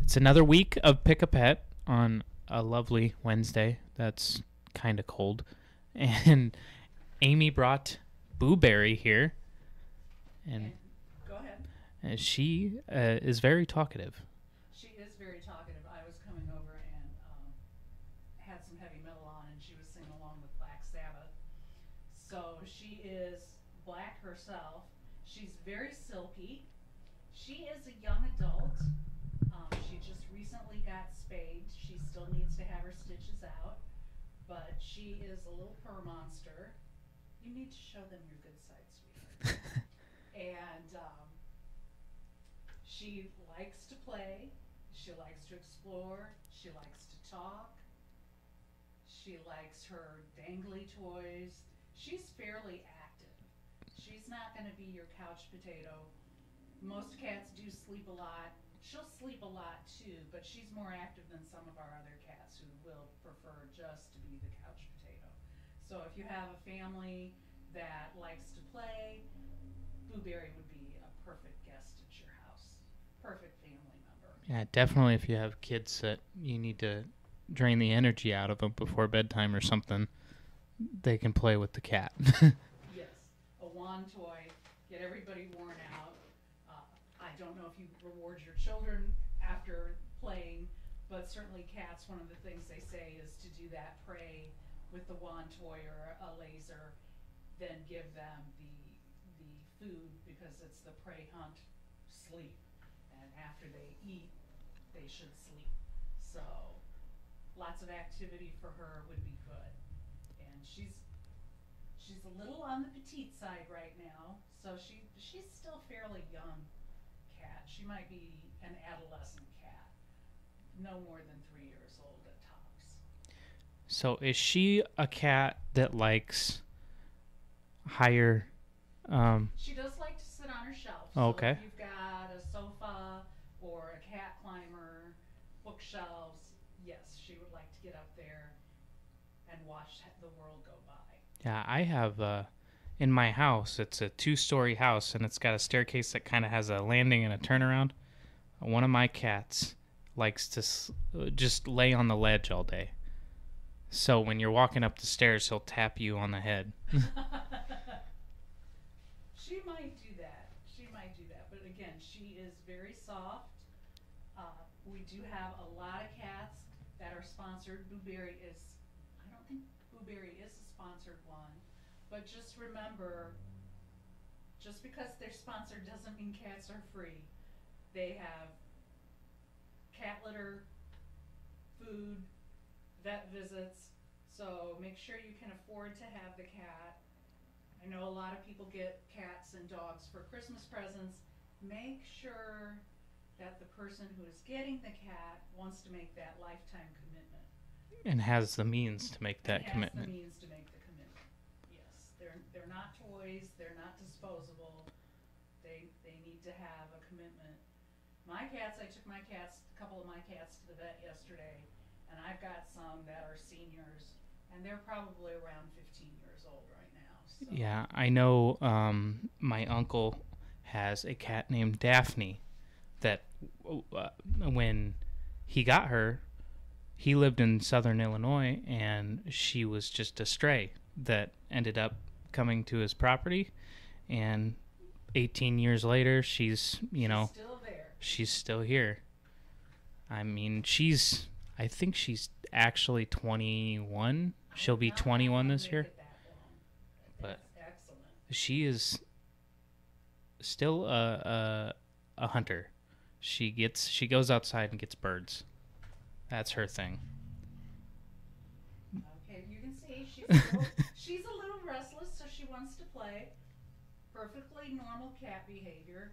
It's another week of Pick a Pet on a lovely Wednesday that's kind of cold. And Amy brought Booberry here. And go ahead. She is very talkative. She is very talkative. I was coming over and had some heavy metal on, and she was singing along with Black Sabbath. So she is black herself. She's very silky. She is a young adult. She just recently got spayed. She still needs to have her stitches out, but she is a little purr monster. You need to show them your good side, sweetheart. And she likes to play. She likes to explore. She likes to talk. She likes her dangly toys. She's fairly active. She's not going to be your couch potato. Most cats do sleep a lot. She'll sleep a lot too, but she's more active than some of our other cats who will prefer just to be the couch potato. So if you have a family that likes to play, Booberry would be a perfect guest at your house. Perfect family member. Yeah, definitely if you have kids that you need to drain the energy out of them before bedtime or something, they can play with the cat. Yes, a wand toy, get everybody worn out. I don't know if you reward your children after playing, but certainly cats, one of the things they say is to do that prey with the wand toy or a laser, then give them the food, because it's the prey hunt sleep, and after they eat they should sleep. So lots of activity for her would be good. And she's a little on the petite side right now, so she's still fairly young cat. She might be an adolescent cat, no more than 3 years old at tops. So is she a cat that likes higher... She does like to sit on her shelf. Oh, So okay. if you've got a sofa or a cat climber, bookshelves, yes, she would like to get up there and watch the world go by. Yeah, I have... in my house, it's a 2-story house, and it's got a staircase that kind of has a landing and a turnaround. One of my cats likes to just lay on the ledge all day. So when you're walking up the stairs, he'll tap you on the head. She might do that. She might do that. But again, she is very soft. We do have a lot of cats that are sponsored. Booberry is, I don't think Booberry is a sponsored one. But just remember, just because they're sponsored doesn't mean cats are free. They have cat litter, food, vet visits. So make sure you can afford to have the cat. I know a lot of people get cats and dogs for Christmas presents. Make sure that the person who is getting the cat wants to make that lifetime commitment. And has the means to make that commitment. Has the means to make the commitment. Yes, they're not toys. They're not disposable. They need to have a commitment. My cats, I took a couple of my cats to the vet yesterday, and I've got some that are seniors, and they're probably around 15 years old right now. So. Yeah, I know my uncle has a cat named Daphne that when he got her, he lived in southern Illinois, and she was just a stray that ended up coming to his property, and 18 years later, she's still there. She's still here. I mean, I think she's actually 21. She'll be 21 this year. But excellent. She is still a hunter. She goes outside and gets birds. That's her thing. Okay, you can see she's a little restless, so she wants to play. Perfectly normal cat behavior.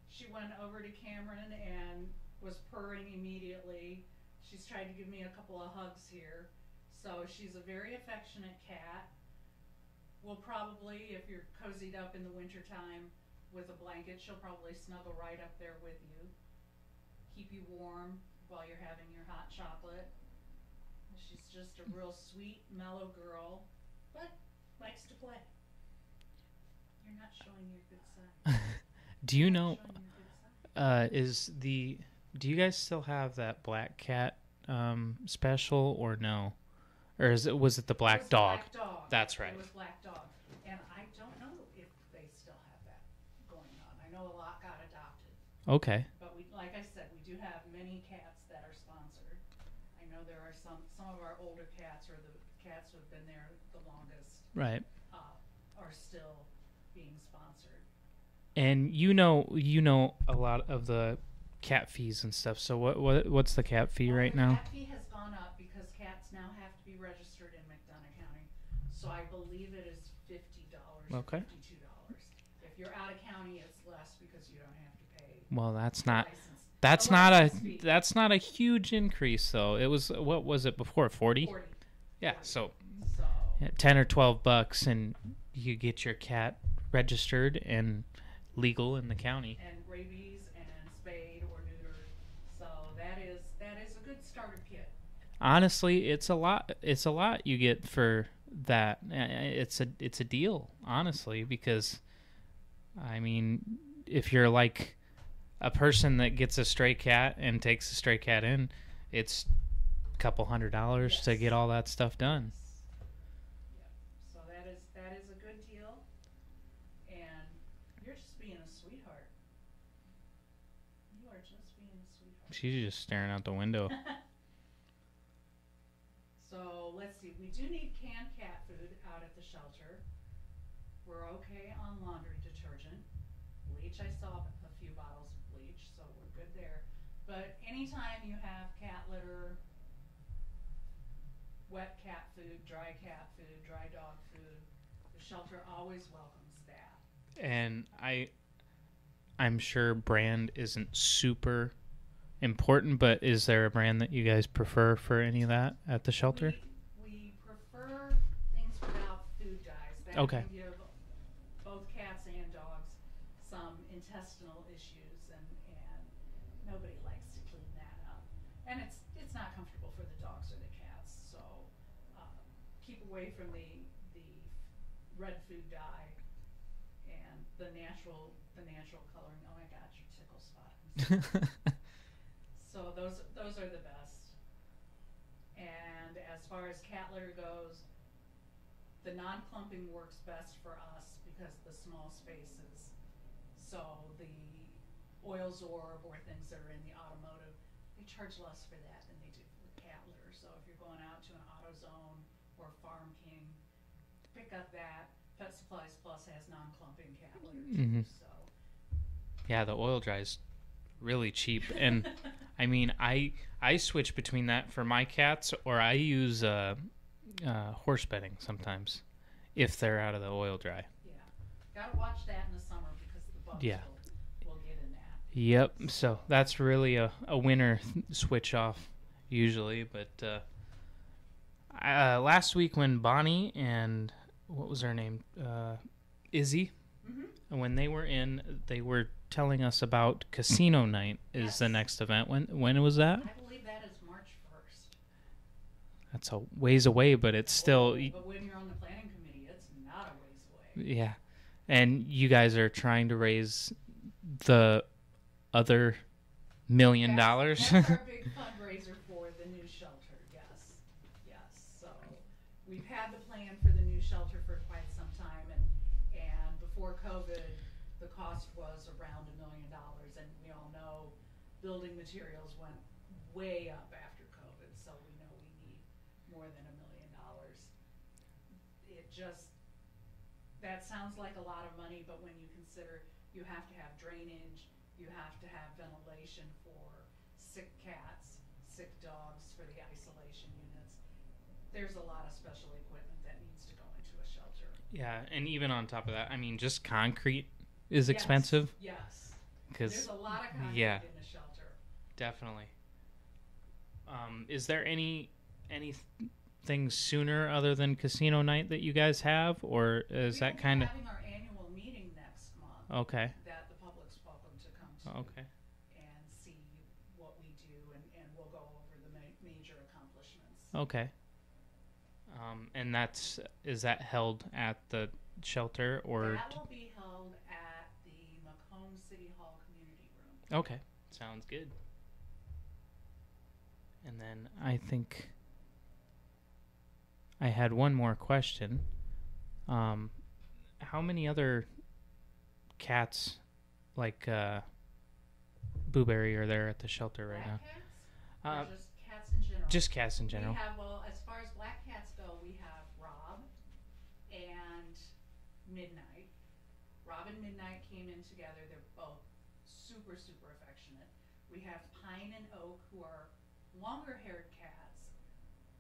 She went over to Cameron and was purring immediately. She's tried to give me a couple of hugs here. So she's a very affectionate cat. Will probably, if you're cozied up in the wintertime with a blanket, she'll probably snuggle right up there with you. Keep you warm while you're having your hot chocolate. She's just a real sweet, mellow girl, but likes to play. You're not showing your good side. Do you know, is the Do you guys still have that black cat special or no? Or was it the black dog? Black dog. That's right. It was black dog. And I don't know if they still have that going on. I know a lot got adopted. Okay. But like I said, we do have many cats that are sponsored. I know there are some of our older cats, or the cats who have been there the longest, Right. are still being sponsored. And you know a lot of the cat fees and stuff. So what's the cat fee right The now? cat fee has gone up because cats now have to be registered in McDonough County. So I believe it is $50 Okay. or $52. If you're out of county, it's less because you don't have to pay. Well, that's the not license. that's The not license fee. that's not a huge increase though. It was, what was it before, 40? 40. Yeah, 40. so So yeah, 10 or 12 bucks and you get your cat registered and legal in the county. and rabies and spayed or neutered. So that is a good starter kit. Honestly, it's a lot you get for that. It's a deal, honestly, because I mean, if you're like a person that gets a stray cat and takes a stray cat in, it's a couple $100 to Yes. get all that stuff done. Yep. So that is a good deal. And you're just being a sweetheart. You are just being a sweetheart. She's just staring out the window. So let's see. We do need canned cat food out at the shelter. We're okay on laundry detergent. Bleach, I saw a few bottles of bleach, so we're good there. But anytime you have cat litter, wet cat food, dry dog food, the shelter always welcomes that. And I'm sure brand isn't super important, but is there a brand that you guys prefer for any of that at the shelter? We prefer things without food dyes. That Okay. can give both cats and dogs some intestinal issues, and nobody likes to clean that up. And it's not comfortable for the dogs or the cats. So keep away from the red food dye and the natural coloring. Oh my God, your tickle spot. So those are the best. And as far as cat litter goes, the non-clumping works best for us because the small spaces. So the oil zorb or things that are in the automotive, they charge less for that than they do for cat litter. So if you're going out to an AutoZone or Farm King, pick up that. Pet Supplies Plus has non-clumping cat litter too. So Yeah, the oil dry's really cheap, and I mean, I switch between that for my cats, or I use horse bedding sometimes if they're out of the oil dry. yeah, gotta watch that in the summer because the bugs Yeah. will get in that. Yep. So that's really a winter switch off usually, but last week when Bonnie and what was her name, Izzy, when they were in, they were telling us about Casino Night is Yes. the next event. When was that? I believe that is March 1st. That's a ways away, but it's still, But when you're on the planning committee, it's not a ways away. yeah. And you guys are trying to raise the other $1 million. That's our big fundraiser for the new shelter, yes. So we've had the plan for the new shelter for quite some time, and before COVID, the cost was around $1 million, and we all know building materials went way up after COVID, so we know we need more than $1 million. That sounds like a lot of money, but when you consider you have to have drainage, you have to have ventilation for sick cats, sick dogs, for the isolation units, there's a lot of special equipment that needs to go into a shelter. Yeah, and even on top of that, I mean, just concrete is expensive. Yes. Because There's a lot of concrete yeah, in the shelter. definitely. Is there anything sooner other than Casino Night that you guys have, or is that kind of Having our annual meeting next month okay? that the public's welcome to come to. Okay. And see what we do, and we'll go over the major accomplishments. Okay. And is that held at the shelter or? That will be held at the Macomb City Hall Community Room. Okay, sounds good. And then I think I had one more question. How many other cats like Booberry are there at the shelter right now? Black cats? Or just cats in general? Just cats in general. We have, well, as far as black cats go, we have Rob and Midnight. Rob and Midnight came in together. They're both super, super affectionate. We have Pine and Oak, who are longer-haired cats,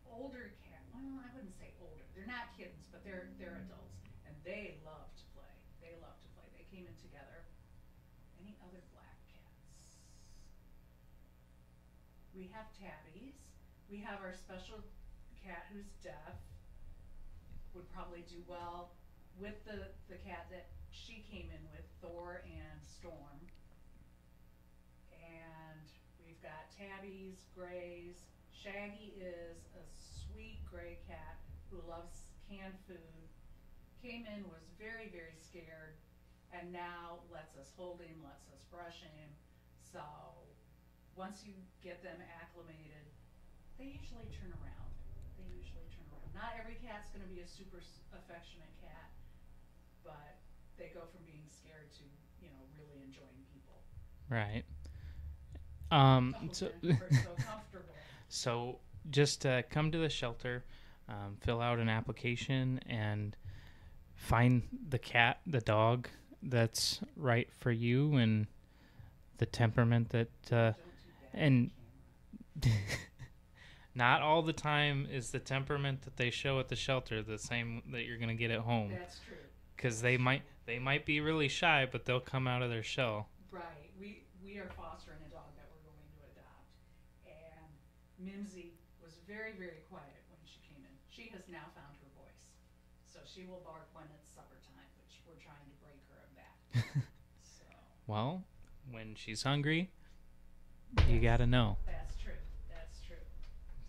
older cat. Well, I wouldn't say older. They're not kittens, but they're adults, and they love to play. They love to play. They came in together. Any other black cats? We have tabbies. We have our special cat who's deaf. Would probably do well with the cat that she came in with, Thor and Storm. And we've got tabbies, grays. Shaggy is a sweet gray cat who loves canned food. Came in, was very, very scared, and now lets us hold him, lets us brush him. So once you get them acclimated, they usually turn around. Not every cat's going to be a super affectionate cat, but they go from being scared to, really enjoying people. Right. So comfortable. So just come to the shelter, fill out an application, and find the dog that's right for you and the temperament that Don't do that and on not all the time is the temperament that they show at the shelter the same that you're going to get at home. That's true. Because they might be really shy, but they'll come out of their shell. Right. We are fostering a dog that we're going to adopt, and Mimsy was very, very quiet when she came in. She has now found her voice, so she will bark when it's supper time, which we're trying to break her of that. So. Well, when she's hungry, you gotta know. That's true. That's true.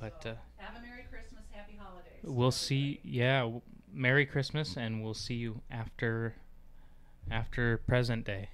But so, have a Merry Christmas, Happy Holidays. We'll see. Yeah, Merry Christmas, and we'll see you after present day.